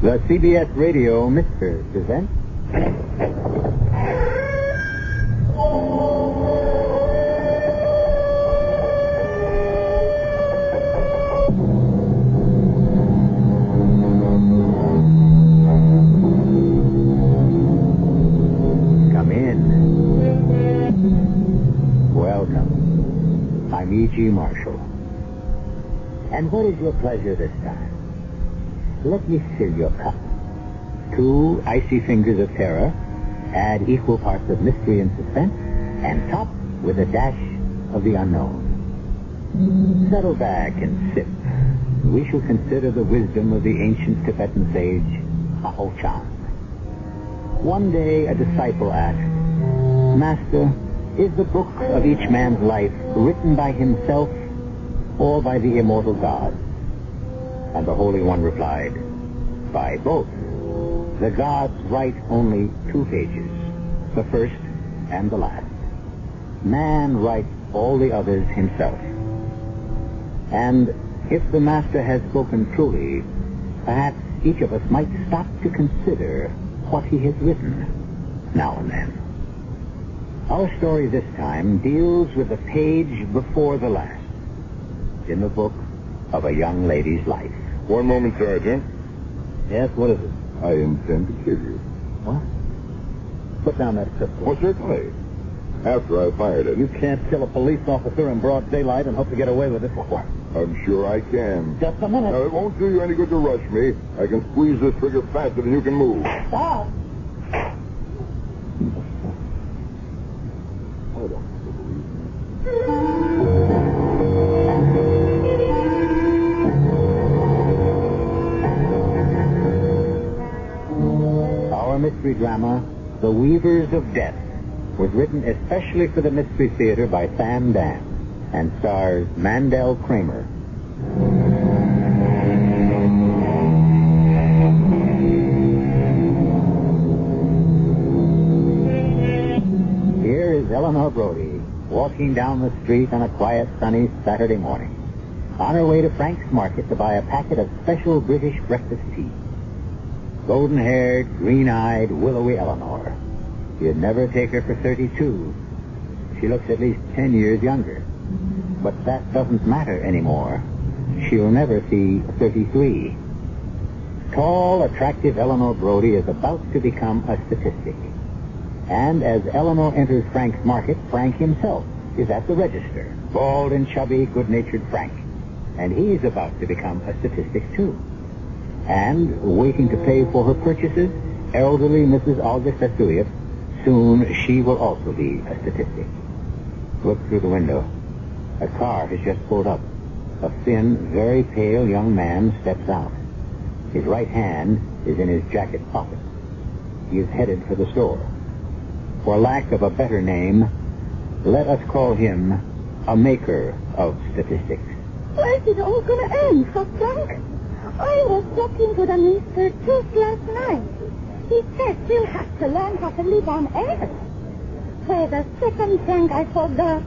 The CBS Radio Mystery Theater. Come in. Welcome. I'm E.G. Marshall. And what is your pleasure this time? Let me fill your cup. 2 icy fingers of terror, add equal parts of mystery and suspense, and top with a dash of the unknown. Settle back and sip. We shall consider the wisdom of the ancient Tibetan sage, Aho-chan. One day a disciple asked, Master, is the book of each man's life written by himself or by the immortal God? And the Holy One replied, by both. The gods write only 2 pages, the first and the last. Man writes all the others himself. And if the Master has spoken truly, perhaps each of us might stop to consider what he has written now and then. Our story this time deals with the page before the last in the book of a young lady's life. One moment, Sergeant. Yes, what is it? I intend to kill you. What? Put down that pistol. Well, certainly. After I fired it. You can't kill a police officer in broad daylight and hope to get away with it. I'm sure I can. Just a minute. Now, it won't do you any good to rush me. I can squeeze this trigger faster than you can move. Stop. I don't believe Our mystery drama, The Weavers of Death, was written especially for the Mystery Theater by Sam Dan and stars Mandel Kramer. Here is Eleanor Brody walking down the street on a quiet, sunny Saturday morning, on her way to Frank's Market to buy a packet of special British breakfast tea. Golden-haired, green-eyed, willowy Eleanor. You'd never take her for 32. She looks at least 10 years younger. But that doesn't matter anymore. She'll never see 33. Tall, attractive Eleanor Brody is about to become a statistic. And as Eleanor enters Frank's Market, Frank himself is at the register. Bald and chubby, good-natured Frank. And he's about to become a statistic, too. And, waiting to pay for her purchases, elderly Mrs. Augusta Stewart. Soon she will also be a statistic. Look through the window. A car has just pulled up. A thin, very pale young man steps out. His right hand is in his jacket pocket. He is headed for the store. For lack of a better name, let us call him a maker of statistics. Where's it all going to end, huh, Frank? I was talking to the minister just last night. He said we'll have to learn how to live on air. For the second, Frank, I forgot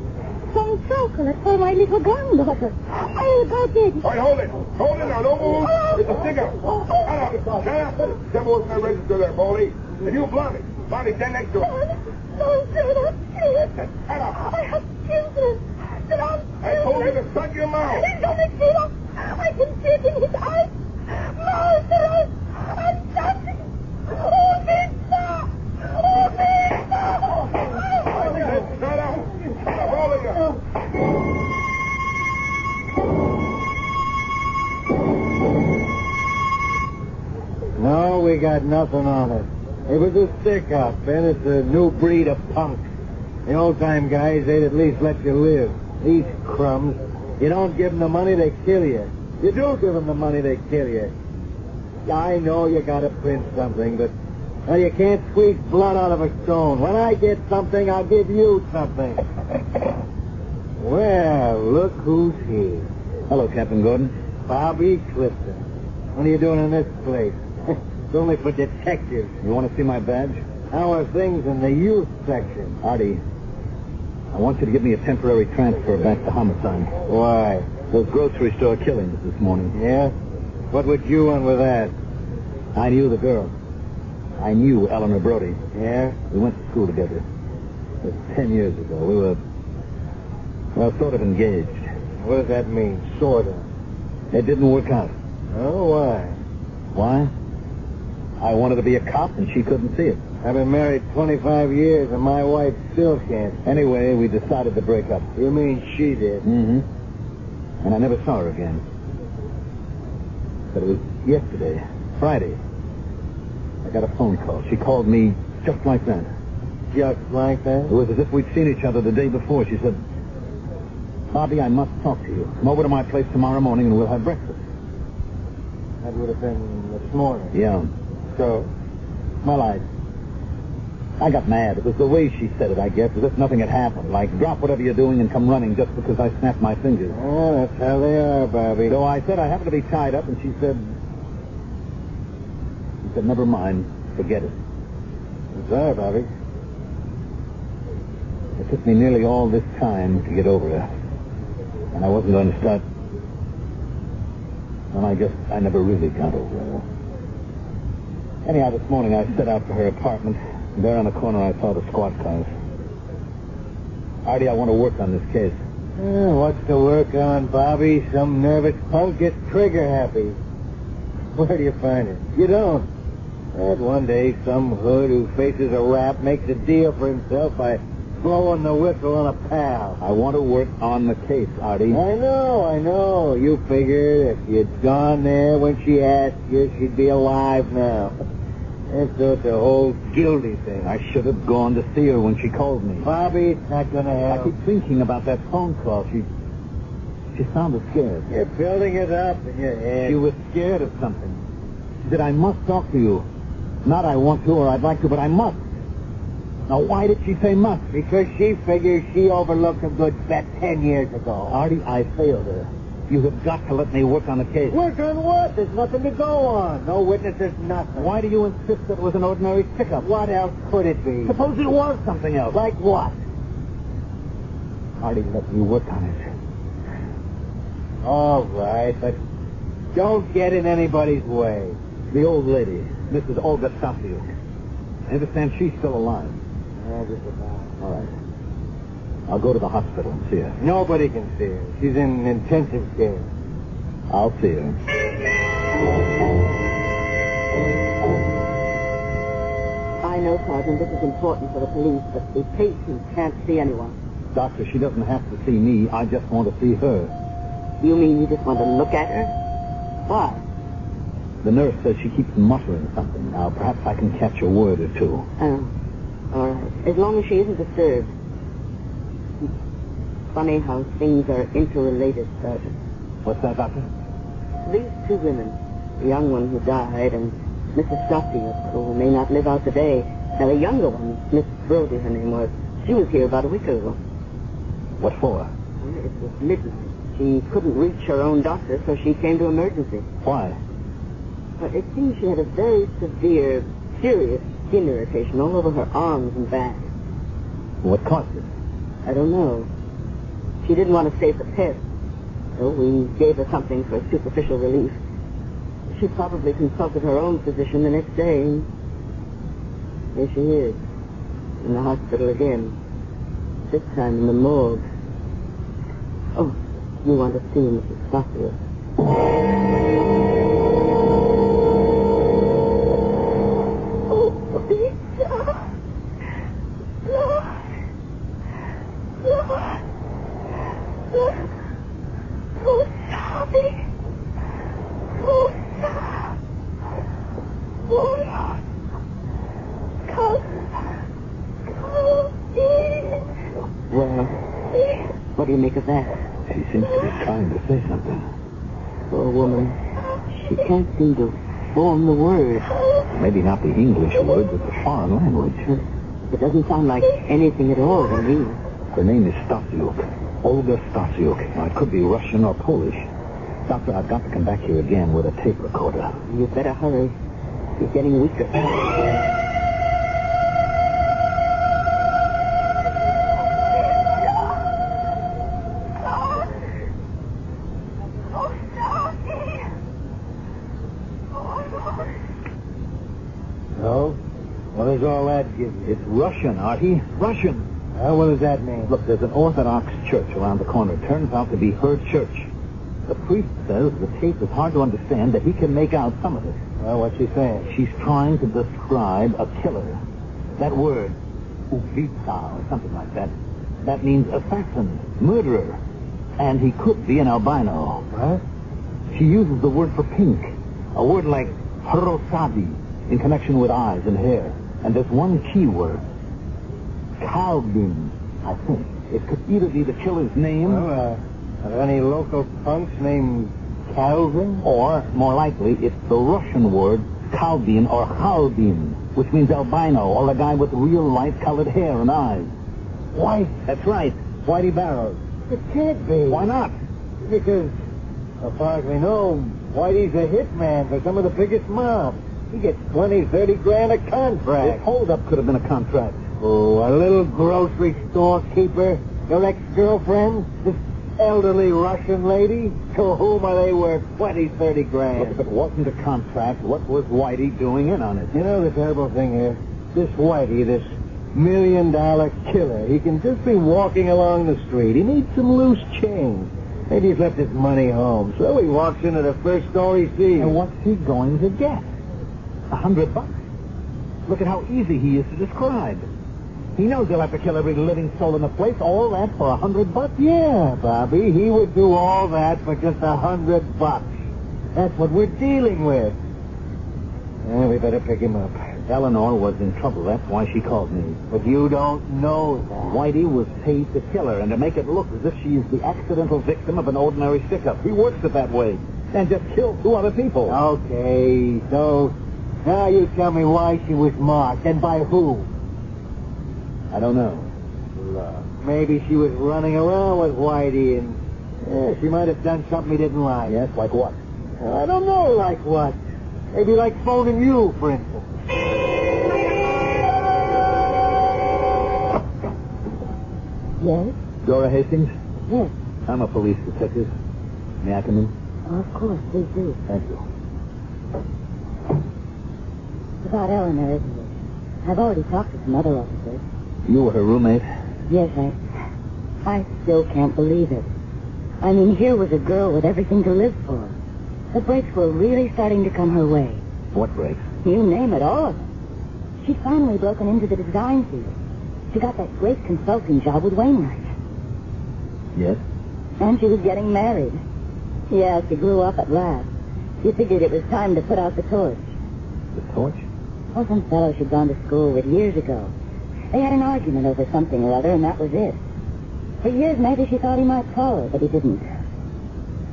some chocolate for my little granddaughter. I'll go get it. All right, hold it. Hold it now. Don't move. It's a cigarette. Shut up. Step over to the register there, Baldy. And you, Blondie. Blondie, stand next to her. Don't say that, please. Shut up. I have children. I told you to shut your mouth. He's going to kill us. I can see it in his eyes. Murderers. I'm something. Oh, Vista. Oh, Vista. Shut up. Hold it up. No, we got nothing on it. It was a stick-up, and it's a new breed of punk. The old-time guys, they'd at least let you live. These crumbs, you don't give them the money, they kill you. You do give them the money, they kill you. I know you gotta print something, but well, you can't squeeze blood out of a stone. When I get something, I'll give you something. Well, look who's here. Hello, Captain Gordon. Bobby Clifton. What are you doing in this place? It's only for detectives. You want to see my badge? How are things in the youth section? Artie, I want you to give me a temporary transfer back to homicide. Why? Those grocery store killings this morning. Yeah? What would you want with that? I knew the girl. I knew Eleanor Brody. Yeah? We went to school together. It was 10 years ago. We were, well, sort of engaged. What does that mean, sort of? It didn't work out. Oh, why? Why? I wanted to be a cop, and she couldn't see it. I've been married 25 years, and my wife still can't. Anyway, we decided to break up. You mean she did? Mm-hmm. And I never saw her again. But it was yesterday, Friday. I got a phone call. She called me just like that. Just like that? It was as if we'd seen each other the day before. She said, Bobby, I must talk to you. Come over to my place tomorrow morning and we'll have breakfast. That would have been this morning. Yeah. So? Well, I got mad. It was the way she said it, I guess, as if nothing had happened. Like, drop whatever you're doing and come running just because I snapped my fingers. Oh, that's how they are, Bobby. So I said I happened to be tied up, and she said, never mind, forget it. I'm sorry, Bobby. It took me nearly all this time to get over her. And I wasn't going to start. And I never really got over her. Anyhow, this morning I set out for her apartment. And there on the corner I saw the squad cars. Artie, I want to work on this case. What's to work on, Bobby? Some nervous punk gets trigger happy. Where do you find it? You don't. And one day some hood who faces a rap makes a deal for himself by blowing the whistle on a pal. I want to work on the case, Artie. I know. You figured if you'd gone there when she asked you, she'd be alive now. And so it's a whole guilty thing. I should have gone to see her when she called me. Bobby, it's not going to help. I keep thinking about that phone call. She sounded scared. You're building it up in your head. She was scared of something. She said, I must talk to you. Not I want to or I'd like to, but I must. Now, why did she say must? Because she figures she overlooked a good bet 10 years ago. Artie, I failed her. You have got to let me work on the case. Work on what? There's nothing to go on. No witnesses, nothing. Why do you insist that it was an ordinary pickup? What else could it be? Suppose it was something else. Like what? Artie, let me work on it. All right, but don't get in anybody's way. The old lady, Mrs. Olga Stasiuk. I understand she's still alive. Yeah, just about. All right. I'll go to the hospital and see her. Nobody can see her. She's in intensive care. I'll see her. I know, Sergeant, this is important for the police, but the patient can't see anyone. Doctor, she doesn't have to see me. I just want to see her. You mean you just want to look at her? Why? The nurse says she keeps muttering something. Now, perhaps I can catch a word or two. Oh, all right. As long as she isn't disturbed. Funny how things are interrelated, Sergeant. What's that, Doctor? These two women, the young one who died and Mrs. Stasiuk, who may not live out today. Now, the younger one, Miss Brody, her name was, she was here about a week ago. What for? It was midnight. She couldn't reach her own doctor, so she came to emergency. Why? But it seems she had a very severe, serious skin irritation all over her arms and back. What caused it? I don't know. She didn't want to stay for tests, so we gave her something for superficial relief. She probably consulted her own physician the next day, and here she is, in the hospital again. This time in the morgue. Oh, you want to see Mrs. Stasiuk? Well, what do you make of that? She seems to be trying to say something. Poor woman. She can't seem to form the word. Maybe not the English word, but the foreign language. It doesn't sound like anything at all to me. Her name is Stasiuk. Olga Stasiuk. Now, it could be Russian or Polish. Doctor, I've got to come back here again with a tape recorder. You better hurry. She's getting weaker. give you? It's Russian, Artie. Russian. What does that mean? Look, there's an Orthodox church around the corner. It turns out to be her church. The priest says the tape is hard to understand, that he can make out some of it. Well, what's she saying? She's trying to describe a killer. That word, ubita, or something like that, that means assassin, murderer. And he could be an albino. What? She uses the word for pink, a word like rosadi, in connection with eyes and hair. And there's one key word, Calvin, I think. It could either be the killer's name... Well, are there any local punks named Calvin? Or, more likely, it's the Russian word Kalbin or Halbin, which means albino, or a guy with real light-colored hair and eyes. White. That's right. Whitey Barrows. It can't be. Why not? Because, as far as we know, Whitey's a hitman for some of the biggest mobs. He gets 20, 30 grand a contract. This holdup could have been a contract. Oh, a little grocery store keeper, your ex-girlfriend, this elderly Russian lady, to whom are they worth 20, 30 grand? Look, if it wasn't a contract, what was Whitey doing in on it? You know the terrible thing here? This Whitey, this $1 million killer, he can just be walking along the street. He needs some loose change. Maybe he's left his money home, so he walks into the first store he sees. And what's he going to get? $100? Look at how easy he is to describe. He knows he'll have to kill every living soul in the place, all that for $100? Yeah, Bobby, he would do all that for just $100. That's what we're dealing with. We better pick him up. Eleanor was in trouble. That's why she called me. But you don't know that. Whitey was paid to kill her and to make it look as if she is the accidental victim of an ordinary stick-up. He works it that way. And just killed 2 other people. Okay, so now you tell me why she was marked and by who. I don't know. Maybe she was running around with Whitey and she might have done something he didn't like. Yes, like what? I don't know, like what. Maybe like phoning you, for instance. Yes? Dora Hastings? Yes. I'm a police detective. May I come in? Oh, of course, please do. Thank you. It's about Eleanor, isn't it? I've already talked to some other officers. You were her roommate? Yes, I still can't believe it. I mean, here was a girl with everything to live for. The breaks were really starting to come her way. What breaks? You name it, all of them. She'd finally broken into the design field. She got that great consulting job with Wainwright. Yes? And she was getting married. Yeah, she grew up at last. She figured it was time to put out the torch. The torch? Oh, some fellow she'd gone to school with years ago. They had an argument over something or other, and that was it. For years, maybe she thought he might call her, but he didn't.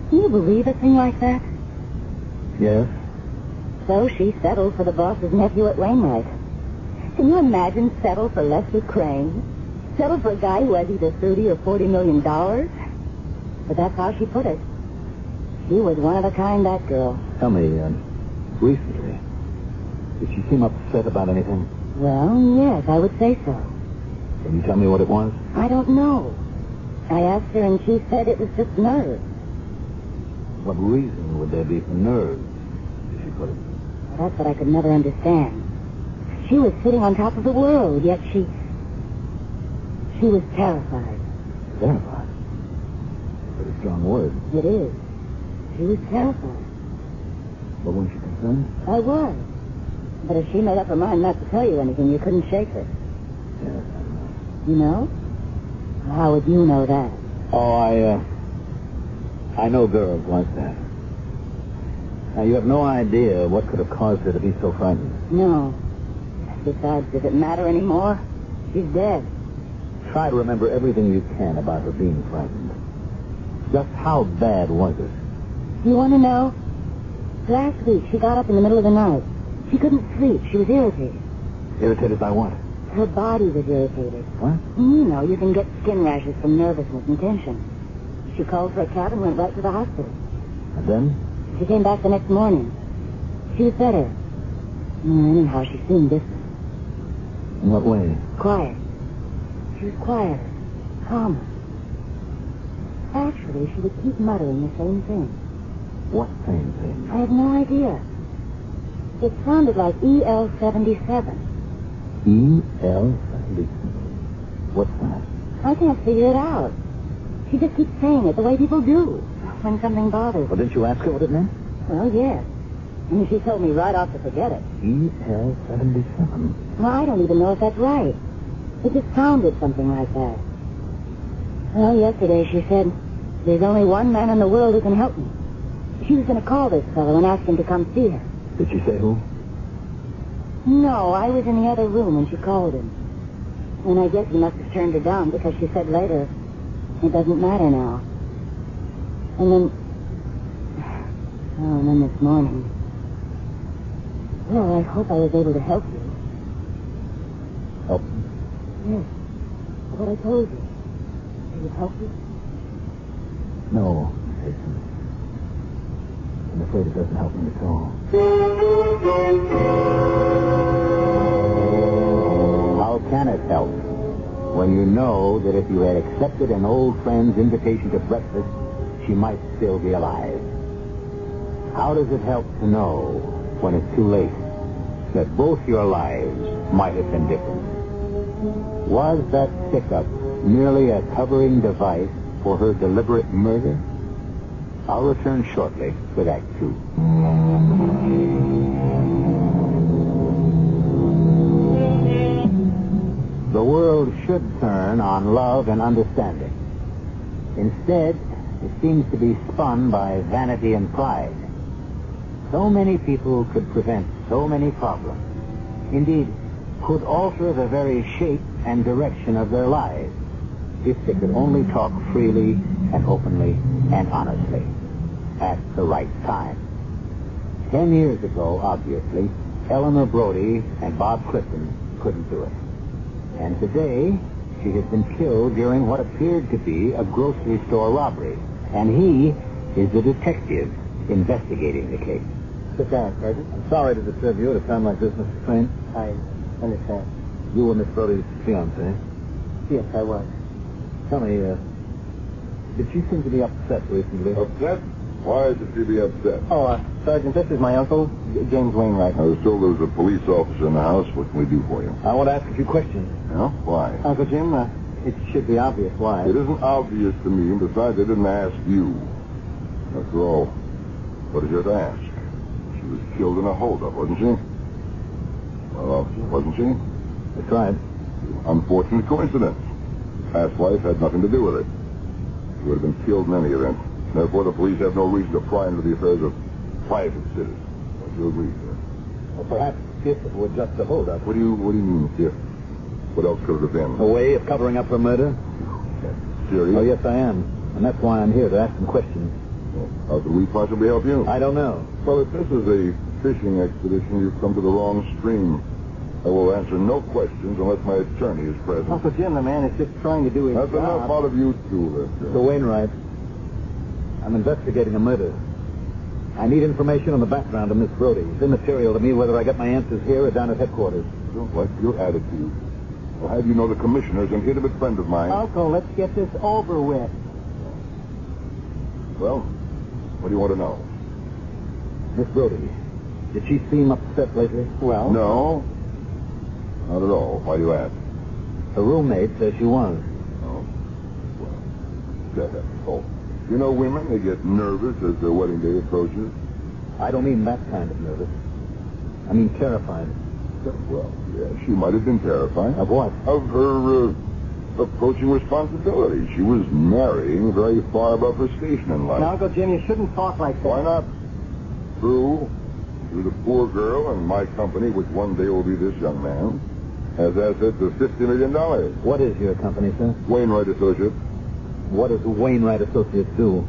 Can you believe a thing like that? Yes. So she settled for the boss's nephew at Wainwright. Can you imagine settle for Lester Crane? Settle for a guy who has either $30 or $40 million? But that's how she put it. She was one of a kind, that girl. Tell me, recently, did she seem upset about anything? Well, yes, I would say so. Can you tell me what it was? I don't know. I asked her, and she said it was just nerves. What reason would there be for nerves, as she put it? Well, that's what I could never understand. She was sitting on top of the world, yet she was terrified. Terrified? Pretty strong word. It is. She was terrified. But weren't you concerned? I was. But if she made up her mind not to tell you anything, you couldn't shake her. Yes, I know. You know? How would you know that? Oh, I know girls like that. Now, you have no idea what could have caused her to be so frightened. No. Besides, does it matter anymore? She's dead. Try to remember everything you can about her being frightened. Just how bad was it? You want to know? Last week, she got up in the middle of the night. She couldn't sleep. She was irritated. Irritated by what? Her body was irritated. What? You know, you can get skin rashes from nervousness and tension. She called for a cab and went right to the hospital. And then? She came back the next morning. She was better. Anyhow, she seemed different. In what way? Quiet. She was quieter. Calmer. Actually, she would keep muttering the same thing. What same thing? I have no idea. It sounded like EL-77. E-L-70. What's that? I can't figure it out. She just keeps saying it the way people do when something bothers Well, them. didn't you ask her what it meant? Well, yes. And she told me right off to forget it. E-L-77. Well, I don't even know if that's right. It just sounded something like that. Well, yesterday she said, there's only one man in the world who can help me. She was going to call this fellow and ask him to come see her. Did she say who? No, I was in the other room when she called him. And I guess he must have turned her down because she said later, it doesn't matter now. And then this morning. Well, I hope I was able to help you. Help? Yes. What I told you. Did it help you? No, Jason. I'm afraid it doesn't help me at all. How can it help when you know that if you had accepted an old friend's invitation to breakfast, she might still be alive? How does it help to know when it's too late that both your lives might have been different? Was that stick-up merely a covering device for her deliberate murder? I'll return shortly with Act 2. The world should turn on love and understanding. Instead, it seems to be spun by vanity and pride. So many people could prevent so many problems. Indeed, could alter the very shape and direction of their lives if they could only talk freely and openly and honestly at the right time. 10 years ago, obviously, Eleanor Brody and Bob Clifton couldn't do it. And today, she has been killed during what appeared to be a grocery store robbery. And he is the detective investigating the case. Sit down, Sergeant. I'm sorry to disturb you at a time like this, Mr. Crane. I understand. You were Miss Brody's fiancé. Yes, I was. Tell me, did she seem to be upset recently? Upset? Why should she be upset? Oh, Sergeant, this is my uncle, James Wainwright. I was told there was a police officer in the house. What can we do for you? I want to ask a few questions. Yeah? Why? Uncle Jim, it should be obvious why. It isn't obvious to me, and besides, I didn't ask you. After all, what is there to ask? She was killed in a holdup, wasn't she? Well, wasn't she? That's right. Unfortunate coincidence. Past life had nothing to do with it. She would have been killed in any event. Therefore, the police have no reason to pry into the affairs of private citizens. Don't you agree, sir? Well, perhaps if it were just a holdup. What do you mean, if? What else could it have been? A way of covering up her murder? Serious? Oh, yes, I am. And that's why I'm here, to ask some questions. Well, how could we possibly help you? I don't know. Well, if this is a fishing expedition, you've come to the wrong stream. I will answer no questions unless my attorney is present. Uncle Jim, the man is just trying to do his That's job. enough out of you two, Lester. Mr. Wainwright, I'm investigating a murder. I need information on the background of Miss Brody. It's immaterial to me whether I get my answers here or down at headquarters. I don't like your attitude. I'll have you know the commissioner's an intimate friend of mine. Uncle, let's get this over with. Well, what do you want to know? Miss Brody, did she seem upset lately? Well? No. Not at all. Why do you ask? Her roommate says she was. Oh. Well, that happens. Oh. You know women, they get nervous as their wedding day approaches. I don't mean that kind of nervous. I mean terrified. Well, yeah, she might have been terrified. Of what? Of her approaching responsibility. She was marrying very far above her station in life. Now, Uncle Jim, you shouldn't talk like that. Why not? True. She was a poor girl, and my company, which one day will be this young man, has assets of $50 million. What is your company, sir? Wainwright Associates. What does the Wainwright Associates do?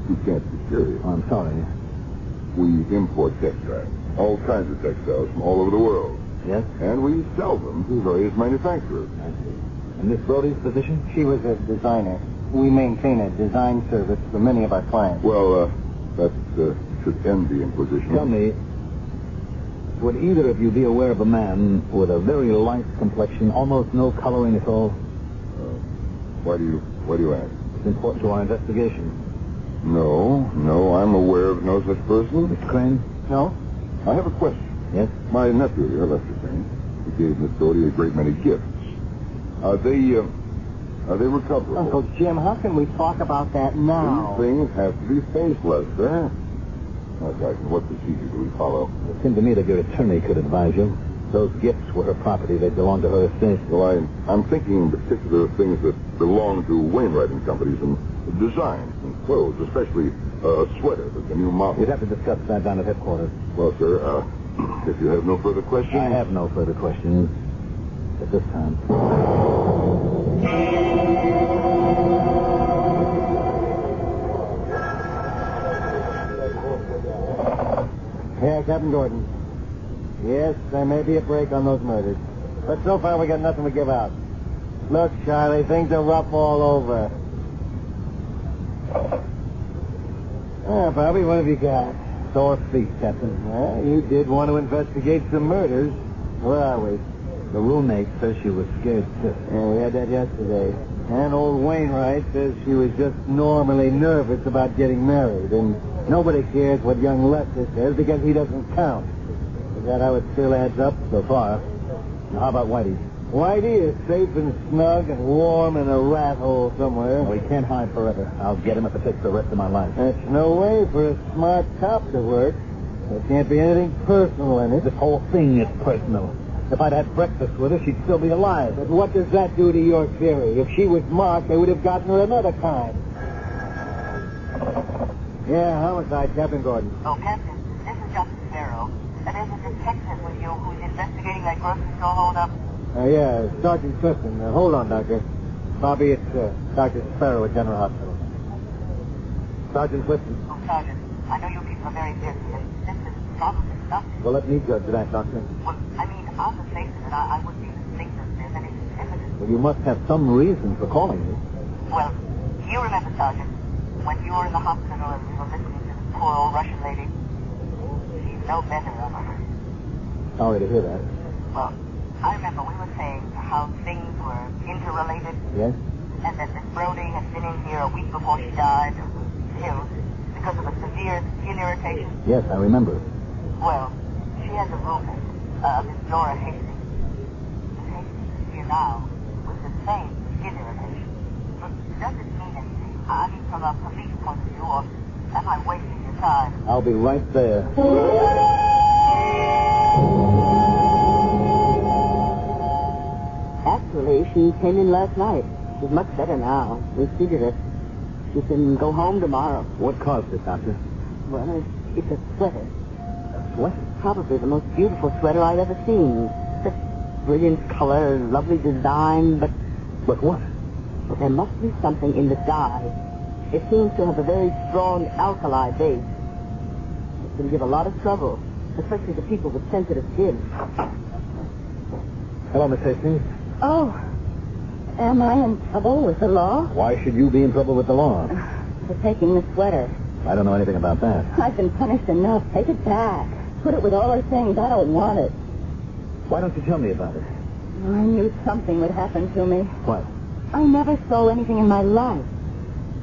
You can't be serious. Oh, I'm sorry. We import textiles, all kinds of textiles from all over the world. Yes? And we sell them to various manufacturers. I see. And Miss Brody's position? She was a designer. We maintain a design service for many of our clients. Well, that should end the inquisition. Tell me, would either of you be aware of a man with a very light complexion, almost no coloring at all? Why do you ask? It's important to our investigation. No, I'm aware of no such person. Mr. Crane? No? I have a question. Yes? My nephew here, Lester Crane, He gave Miss Doty a great many gifts. Are they recoverable? Uncle Jim, how can we talk about that now? These things have to be faceless, sir. Now, Sergeant, what procedure do we follow? It seemed to me that your attorney could advise you. Those gifts were her property. They belonged to her estate. Well, I'm thinking in particular of things that belong to Wainwright and Companies and designs and clothes, especially a sweater that's a new model. You'd have to discuss that down at headquarters. Well, sir, if you have no further questions... I have no further questions at this time. Yeah, Captain Gordon. Yes, there may be a break on those murders. But so far we got nothing to give out. Look, Charlie, things are rough all over. Bobby, what have you got? Sore feet, Captain. Well, you did want to investigate some murders. Where are we? The roommate says she was scared stiff. Yeah, we had that yesterday. And old Wainwright says she was just normally nervous about getting married. And nobody cares what young Lester says because he doesn't count. Is that how it still adds up? So far. Now, how about Whitey? Whitey is safe and snug and warm in a rat hole somewhere. Well, he can't hide forever. I'll get him if it takes the rest of my life. That's no way for a smart cop to work. There can't be anything personal in it. This whole thing is personal. If I'd had breakfast with her, she'd still be alive. But what does that do to your theory? If she was marked, they would have gotten her another kind. Yeah, homicide, Captain Gordon. Oh, Captain, this is Justice Sparrow. There's a detective with you who's investigating that grocery store holdup. Yeah, Sergeant Clifton. Hold on, Doctor. Bobby, it's Dr. Sparrow at General Hospital. Sergeant Clifton. Oh, Sergeant, I know you people are very busy, and this is probably nothing. Well, let me judge that, Doctor. Well, I mean, on the face of it, I wouldn't even think that there's any evidence. Well, you must have some reason for calling me. Well, you remember, Sergeant, when you were in the hospital and we were listening to this poor old Russian lady? She's no better of her. Sorry to hear that. Well, I remember we were saying how things were interrelated. Yes? And that Miss Brody had been in here a week before she died and was killed because of a severe skin irritation. Yes, I remember. Well, she has a roommate, Miss Dora Hastings. Miss Hastings is here now with the same skin irritation. But does it mean anything? I mean, from a police point of view, or am I wasting your time? I'll be right there. Actually, she came in last night. She's much better now. We treated her. She can go home tomorrow. What caused it, Doctor? Well, it's a sweater. A sweater? Probably the most beautiful sweater I've ever seen. Just brilliant color, lovely design, but... But what? But there must be something in the dye. It seems to have a very strong alkali base. It can give a lot of trouble, especially to people with sensitive skin. Hello, Miss Hastings. Oh, am I in trouble with the law? Why should you be in trouble with the law? For taking the sweater. I don't know anything about that. I've been punished enough. Take it back. Put it with all her things. I don't want it. Why don't you tell me about it? I knew something would happen to me. What? I never stole anything in my life.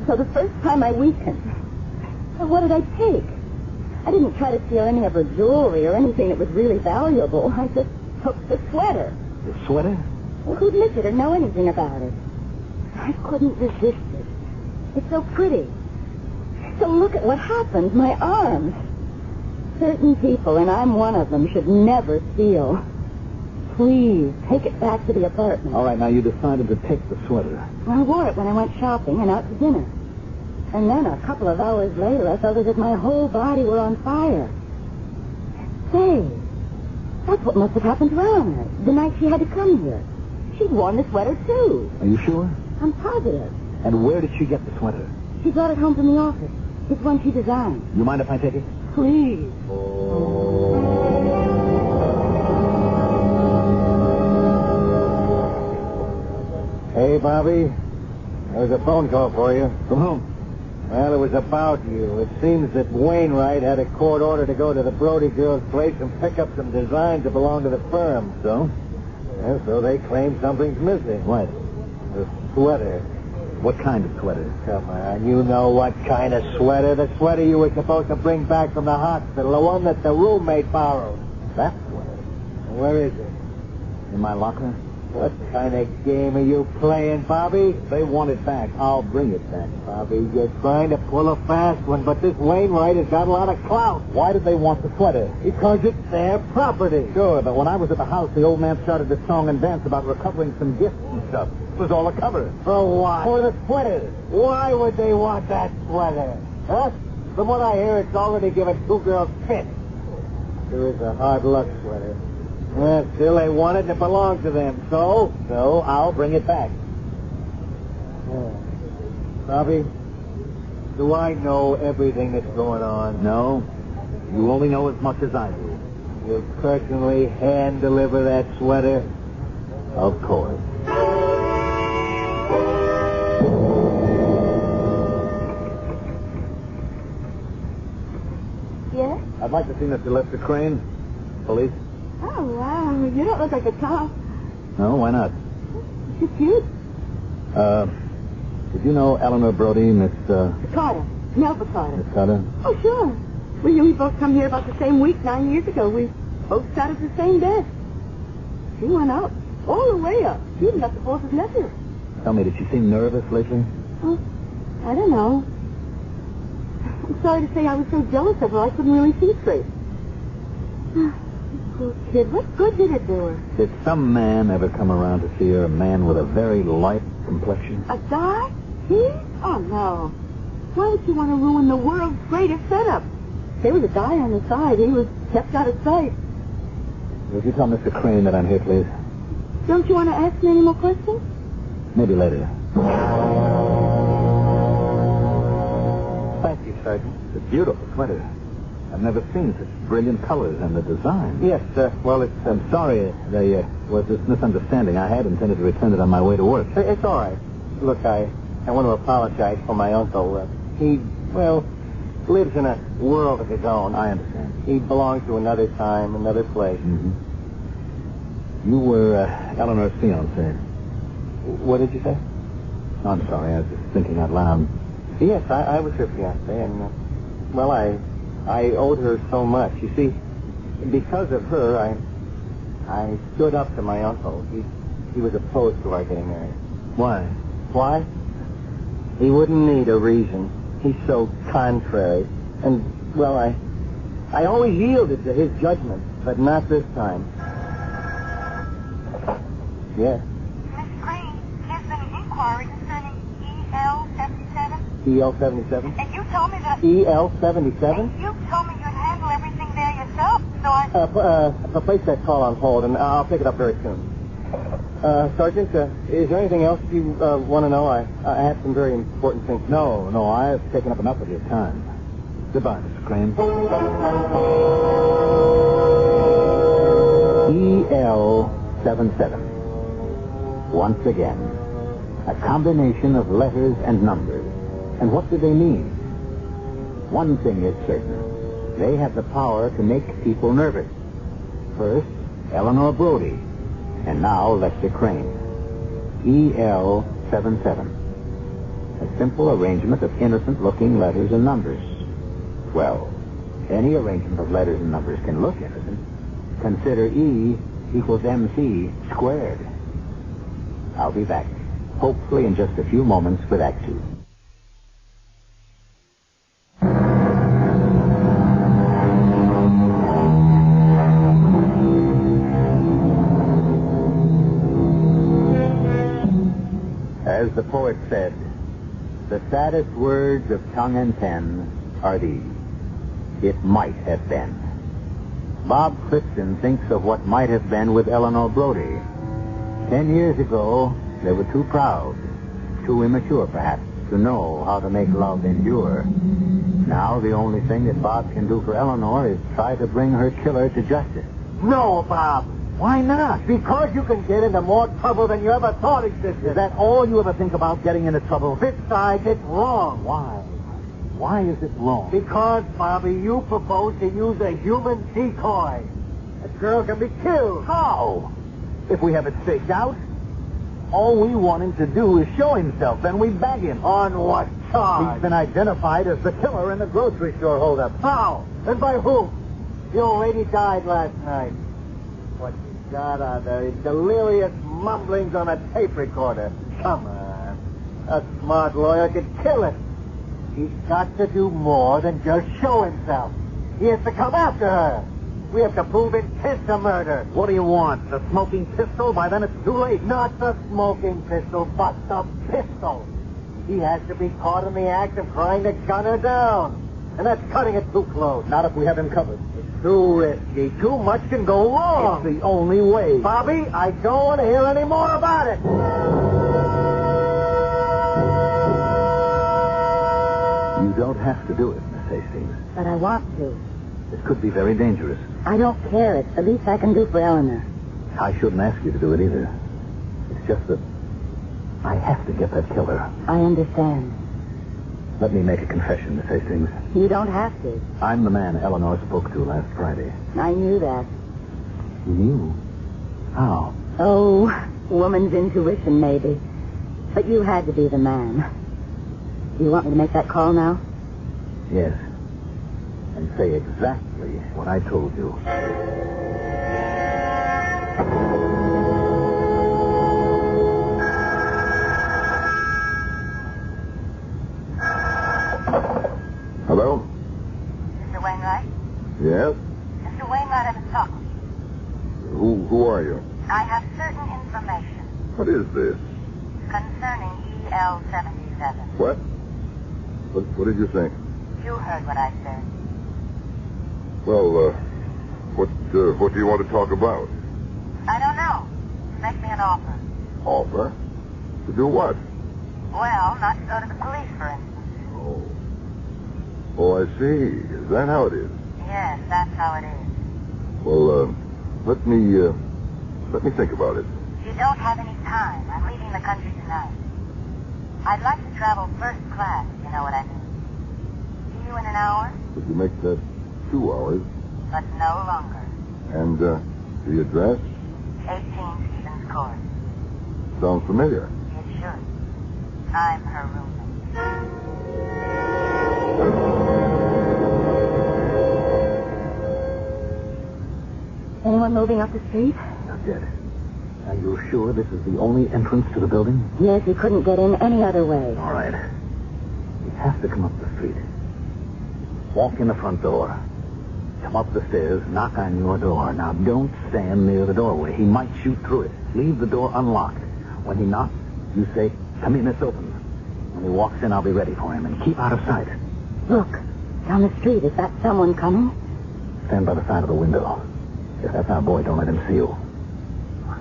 So the first time I weakened. So what did I take? I didn't try to steal any of her jewelry or anything that was really valuable. I just took the sweater. The sweater? Well, who'd miss it or know anything about it? I couldn't resist it. It's so pretty. So look at what happened. My arms. Certain people, and I'm one of them, should never steal. Please, take it back to the apartment. All right, now you decided to take the sweater. I wore it when I went shopping and out to dinner. And then a couple of hours later, I felt as if my whole body were on fire. Say, that's what must have happened to Eleanor the night she had to come here. She'd worn the sweater, too. Are you sure? I'm positive. And where did she get the sweater? She brought it home from the office. It's one she designed. You mind if I take it? Please. Hey, Bobby. There's a phone call for you. From whom? Well, it was about you. It seems that Wainwright had a court order to go to the Brody girl's place and pick up some designs that belong to the firm. So? Yeah, so they claim something's missing. What? The sweater. What kind of sweater? Come on, you know what kind of sweater. The sweater you were supposed to bring back from the hospital. The one that the roommate borrowed. That sweater? Where is it? In my locker? What kind of game are you playing, Bobby? They want it back. I'll bring it back. Bobby, you're trying to pull a fast one, but this Wainwright has got a lot of clout. Why did they want the sweater? Because it's their property. Sure, but when I was at the house, the old man started a song and dance about recovering some gifts and stuff. It was all a cover. For what? For the sweater. Why would they want that sweater? Huh? From what I hear, it's already given two girls fits. There is a hard luck sweater. Still, they want it and it belongs to them. So I'll bring it back. Bobby, do I know everything that's going on? No. You only know as much as I do. You'll personally hand-deliver that sweater? Of course. Yes? I'd like to see Mr. Lester Crane. Police? Oh, wow. You don't look like a cop. No, why not? You're cute. Did you know Eleanor Brody, Miss, Carter. Melba Carter. Miss Carter? Oh, sure. We both come here about the same week 9 years ago. We both sat at the same desk. She went up. All the way up. She even got the boss's nephew. Tell me, did she seem nervous lately? Oh, I don't know. I'm sorry to say I was so jealous of her I couldn't really see straight. Poor kid, what good did it do her? Did some man ever come around to see her, a man with a very light complexion? A guy? He? Oh, no. Why would you want to ruin the world's greatest setup? There was a guy on the side. He was kept out of sight. Would you tell Mr. Crane that I'm here, please? Don't you want to ask me any more questions? Maybe later. Thank you, Sergeant. It's a beautiful sweater. I've never seen such brilliant colors and the design. Yes, well, it's... I'm sorry there was this misunderstanding. I had intended to return it on my way to work. It's all right. Look, I want to apologize for my uncle. He lives in a world of his own. I understand. He belongs to another time, another place. Mm-hmm. You were Eleanor's fiancé. What did you say? Oh, I'm sorry, I was just thinking out loud. Yes, I was her fiancé, and, I owed her so much. You see, because of her, I stood up to my uncle. He was opposed to our getting married. Why? Why? He wouldn't need a reason. He's so contrary. And, I always yielded to his judgment, but not this time. Yes. Miss Green, there's been an inquiry concerning EL-77. EL-77? And you told me that... EL-77? And you told me you'd handle everything there yourself, so I... Place that call on hold, and I'll pick it up very soon. Sergeant, is there anything else you want to know? I have some very important things. No, I've taken up enough of your time. Goodbye, Mr. Crane. EL-77. Once again, a combination of letters and numbers. And what do they mean? One thing is certain. They have the power to make people nervous. First, Eleanor Brody. And now, Lester Crane. EL-77. A simple arrangement of innocent-looking letters and numbers. Well, any arrangement of letters and numbers can look innocent. Consider E equals MC squared. I'll be back, hopefully in just a few moments with Act 2. As the poet said, the saddest words of tongue and pen are these: it might have been. Bob Clifton thinks of what might have been with Eleanor Brody. 10 years ago, they were too proud, too immature, perhaps, to know how to make love endure. Now, the only thing that Bob can do for Eleanor is try to bring her killer to justice. No, Bob. Why not? Because you can get into more trouble than you ever thought existed. Is that all you ever think about, getting into trouble? Besides, it's wrong. Why? Why is it wrong? Because, Bobby, you propose to use a human decoy. A girl can be killed. How? If we have it staked out, all we want him to do is show himself, then we bag him. On what charge? He's been identified as the killer in the grocery store holdup. How? And by whom? The old lady died last night. What she got are the delirious mumblings on a tape recorder. Come on. A smart lawyer could kill it. He's got to do more than just show himself. He has to come after her. We have to prove intent to murder. What do you want? The smoking pistol? By then it's too late. Not the smoking pistol, but the pistol. He has to be caught in the act of trying to gun her down. And that's cutting it too close. Not if we have him covered. It's too risky. Too much can go wrong. It's the only way. Bobby, I don't want to hear any more about it. You don't have to do it, Miss Hastings. But I want to. This could be very dangerous. I don't care. It's the least I can do for Eleanor. I shouldn't ask you to do it either. It's just that I have to get that killer. I understand. Let me make a confession, Miss Hastings. You don't have to. I'm the man Eleanor spoke to last Friday. I knew that. You knew? How? Oh, woman's intuition, maybe. But you had to be the man. Do you want me to make that call now? Yes. And say exactly what I told you. Hello? Mr. Wainwright? Yes? Mr. Wainwright, I was talking. Who are you? I have certain information What is this? concerning EL-77. What? What did you think? You heard what I said. Well, what do you want to talk about? I don't know. Make me an offer. Offer? To do what? Well, not to go to the police, for instance. Oh, I see. Is that how it is? Yes, that's how it is. Well, let me think about it. You don't have any time. I'm leaving the country tonight. I'd like to travel first class, if you know what I mean. See you in an hour, Could you make that 2 hours? but no longer. And, the address? 18 Stevens Court. Sounds familiar. It should. I'm her roommate. Anyone moving up the street? Not yet. Are you sure this is the only entrance to the building? Yes, he couldn't get in any other way. All right. You have to come up the street. Walk in the front door. Come up the stairs, knock on your door. Now, don't stand near the doorway. He might shoot through it. Leave the door unlocked. When he knocks, you say, "Come in, it's open." When he walks in, I'll be ready for him. And keep out of sight. Look, down the street. Is that someone coming? Stand by the side of the window. If that's our boy, don't let him see you.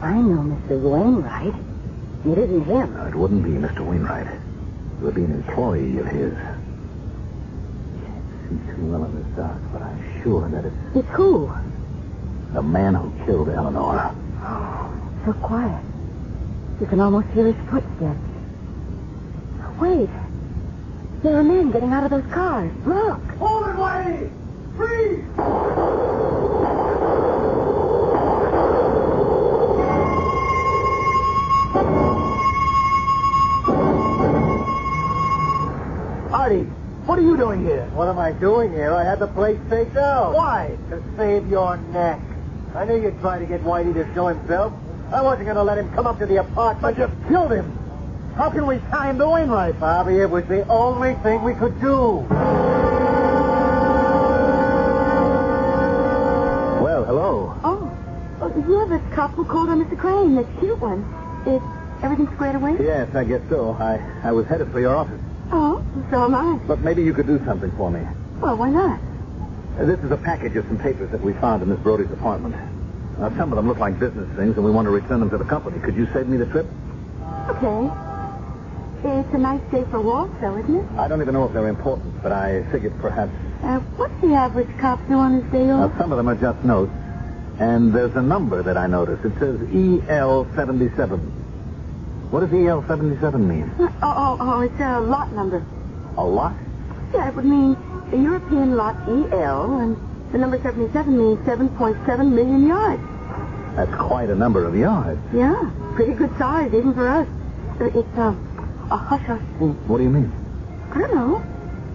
I know Mr. Wainwright. It isn't him. No, it wouldn't be Mr. Wainwright. It would be an employee of his. Can't see too well in this dark, but I'm sure that it's It's who? the man who killed Eleanor. So quiet. You can almost hear his footsteps. Wait. There are men getting out of those cars. Look. Hold it, Whitey! Freeze! Artie, what are you doing here? What am I doing here? I had the place staked out. Why? To save your neck. I knew you'd try to get Whitey to show himself. I wasn't going to let him come up to the apartment. But you killed him. How can we tie him to Wainwright? Bobby, it was the only thing we could do. Well, hello. Oh, you're the cop who called on Mr. Crane, the cute one. Is everything squared away? Yes, I guess so. I was headed for your office. Oh, so am I. But maybe you could do something for me. Well, why not? This is a package of some papers that we found in Miss Brody's apartment. Now, some of them look like business things, and we want to return them to the company. Could you save me the trip? Okay. It's a nice day for walks, though, isn't it? I don't even know if they're important, but I figured perhaps... What's the average cop do on his day off? Now, some of them are just notes, and there's a number that I noticed. It says EL-77. What does EL-77 mean? Oh, it's a lot number. A lot? Yeah, it would mean the European lot EL, and the number 77 means 7.7 million yards. That's quite a number of yards. Yeah, pretty good size, even for us. It's a hush-hush thing. What do you mean? I don't know.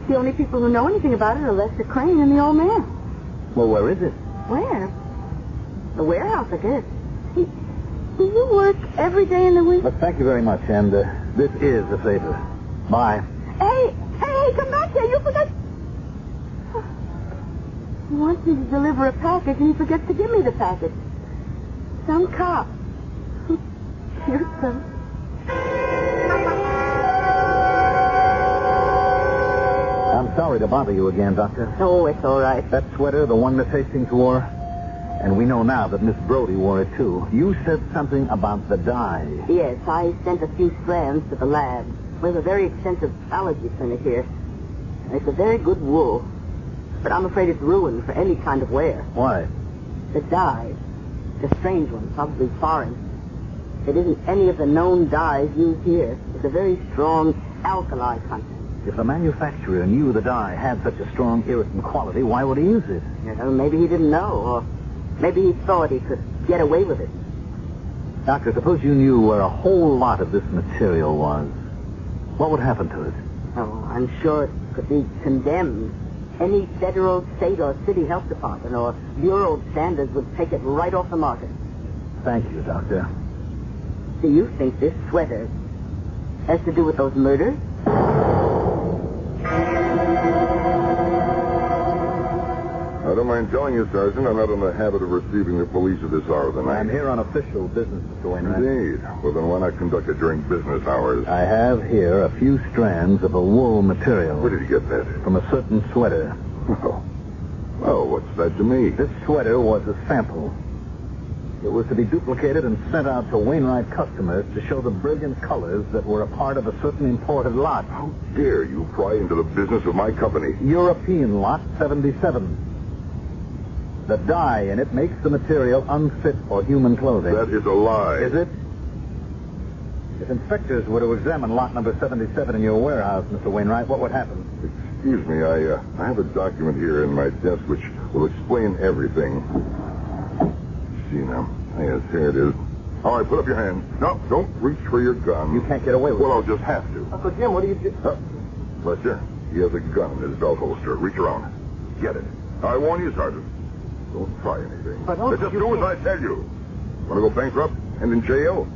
The only people who know anything about it are Lester Crane and the old man. Well, where is it? Where? The warehouse, I guess. Do you work every day in the week? But thank you very much, and this is a favor. Bye. Hey, come back here. You forgot... He wants me to deliver a package, and he forgets to give me the package. Some cop. Fearsome. I'm sorry to bother you again, Doctor. Oh, it's all right. That sweater, the one Miss Hastings wore, and we know now that Miss Brody wore it, too. You said something about the dye. Yes, I sent a few strands to the lab. We have a very extensive allergy clinic here. It's a very good wool. But I'm afraid it's ruined for any kind of wear. Why? The dye. It's a strange one, probably foreign. It isn't any of the known dyes used here. It's a very strong alkali content. If the manufacturer knew the dye had such a strong irritant quality, why would he use it? You know, maybe he didn't know, or maybe he thought he could get away with it. Doctor, suppose you knew where a whole lot of this material was. What would happen to it? Oh, I'm sure it could be condemned. Any federal, state, or city health department or Bureau of Standards would take it right off the market. Thank you, Doctor. Do you think this sweater has to do with those murders? I don't mind telling you, Sergeant, I'm not in the habit of receiving the police at this hour of the night. I'm here on official business, Mr. Wainwright. Indeed. Well, then why not conduct it during business hours? I have here a few strands of a wool material. Where did you get that? From a certain sweater. Oh. Well, what's that to me? This sweater was a sample. It was to be duplicated and sent out to Wainwright customers to show the brilliant colors that were a part of a certain imported lot. How dare you pry into the business of my company? European lot 77. The dye in it makes the material unfit for human clothing. That is a lie. Is it? If inspectors were to examine lot number 77 in your warehouse, Mr. Wainwright, what would happen? Excuse me, I have a document here in my desk which will explain everything. See now. Yes, here it is. All right, put up your hand. No, don't reach for your gun. You can't get away with it. Well, I'll just have to. Uncle Jim, what do you do? Lester, he has a gun in his belt holster. Reach around. Get it. I warn you, Sergeant. Don't try anything. But Uncle, just do as I tell you. Want to go bankrupt and in jail?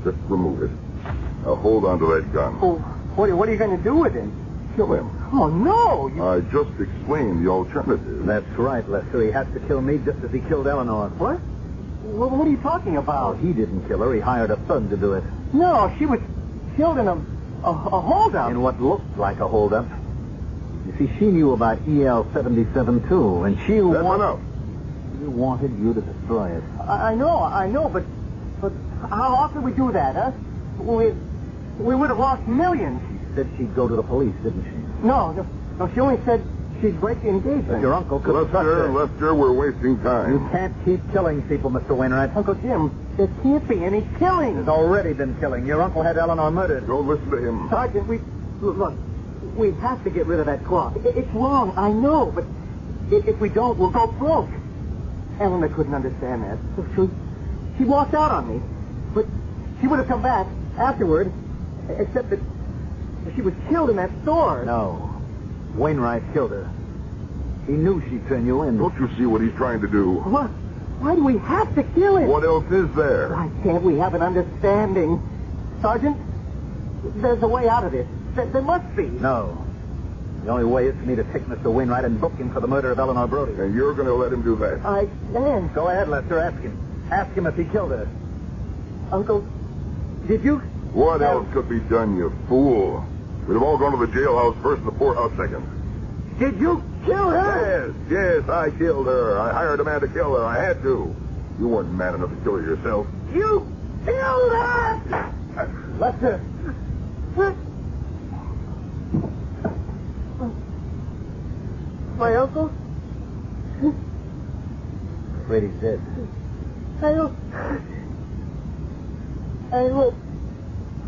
Just remove it. Now hold on to that gun. Oh, what are you going to do with him? Kill him. Oh, no. I just explained the alternative. That's right, Lester. He has to kill me just as he killed Eleanor. What? What are you talking Oh, about? he didn't kill her. He hired a thug to do it. No, she was killed in a holdup. In what looked like a holdup. You see, she knew about EL-77, too, and she That's enough. She wanted you to destroy it. I know, but how could we do that, huh? We would have lost millions. She said she'd go to the police, didn't she? No, she only said she'd break the engagement. But your uncle could trust her. Lester, we're wasting time. You can't keep killing people, Mr. Wainwright. Uncle Jim, there can't be any killing. There's already been killing. Your uncle had Eleanor murdered. Don't listen to him. Sergeant, look, we have to get rid of that cloth. It's wrong, I know, but if we don't, we'll go broke. Eleanor couldn't understand that. So she walked out on me. But she would have come back afterward, except that she was killed in that store. No. Wainwright killed her. He knew she'd turn you in. Don't you see what he's trying to do? What? Why do we have to kill him? What else is there? Why can't we have an understanding? Sergeant, there's a way out of this. There must be. No. The only way is for me to take Mr. Wainwright and book him for the murder of Eleanor Brody. And you're going to let him do that? I can. Go ahead, Lester. Ask him. Ask him if he killed her. Uncle, did you? What else could be done, you fool? We'd have all gone to the jailhouse first and the poorhouse second. Did you kill her? Yes, I killed her. I hired a man to kill her. I had to. You weren't man enough to kill her yourself. You killed her! Lester! My uncle? Afraid he's dead. I hope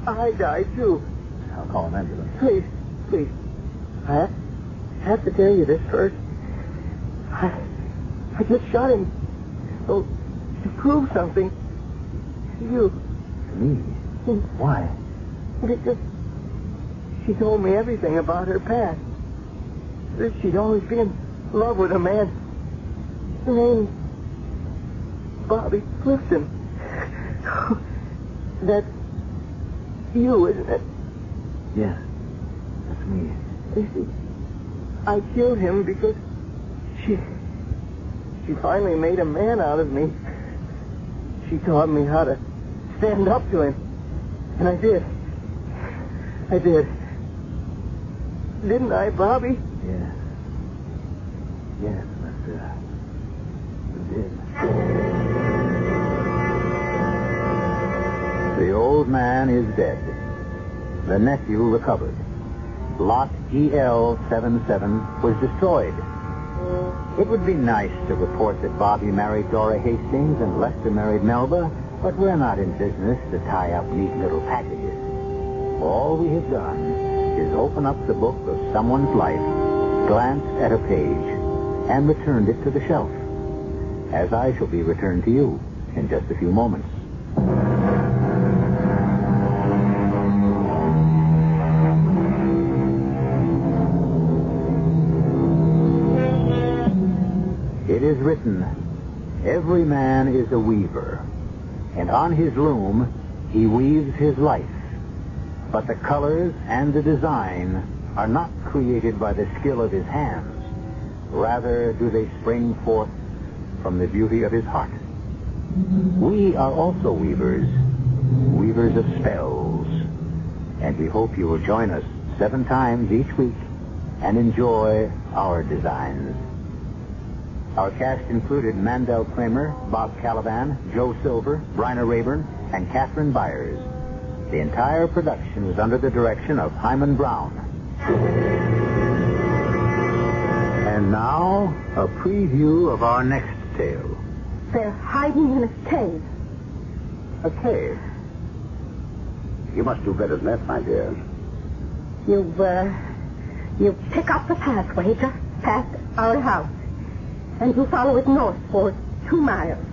I die, too. I'll call an ambulance. Please. I have to tell you this first. I just shot him. So, to prove something to you. To me? Why? Because she told me everything about her past. That she'd always been in love with a man named Bobby Clifton. That's you, isn't it? Yeah, that's me. You see, I killed him because she finally made a man out of me. She taught me how to stand up to him. And I did. Didn't I, Bobby? Yeah. Yes, but, you did. The old man is dead. The nephew recovered. Lot EL-77 was destroyed. It would be nice to report that Bobby married Dora Hastings and Lester married Melba, but we're not in business to tie up neat little packages. All we have done is open up the book of someone's life, glanced at a page, and returned it to the shelf, as I shall be returned to you in just a few moments. It is written, every man is a weaver, and on his loom he weaves his life. But the colors and the design are not created by the skill of his hands. Rather do they spring forth from the beauty of his heart. We are also weavers, weavers of spells, and we hope you will join us 7 times each week and enjoy our designs. Our cast included Mandel Kramer, Bob Caliban, Joe Silver, Bryna Rayburn, and Catherine Byers. The entire production was under the direction of Himan Brown. And now, a preview of our next tale. They're hiding in a cave. A cave? You must do better than that, my dear. You pick up the pathway just past our house, and you follow it north for 2 miles.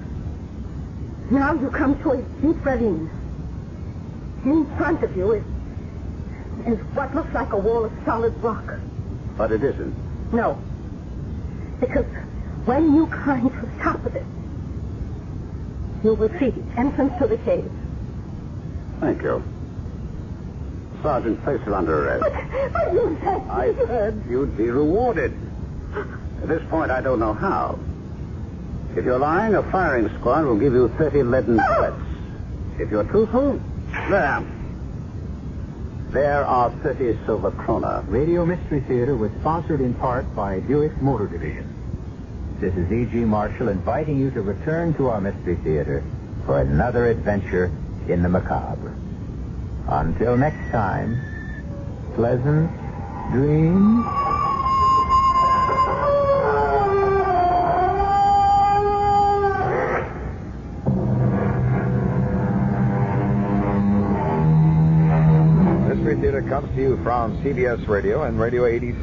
Now you come to a deep ravine. In front of you is what looks like a wall of solid rock. But it isn't. No. Because when you climb to the top of it, you will see the entrance to the cave. Thank you. Sergeant, place her under arrest. But you said... I said you'd be rewarded. At this point, I don't know how. If you're lying, a firing squad will give you 30 leaden bullets. If you're truthful, there are 30 silver krona. Radio Mystery Theater was sponsored in part by Buick Motor Division. This is E.G. Marshall inviting you to return to our Mystery Theater for another adventure in the macabre. Until next time, pleasant dreams. Mystery Theater comes to you from CBS Radio and Radio 87.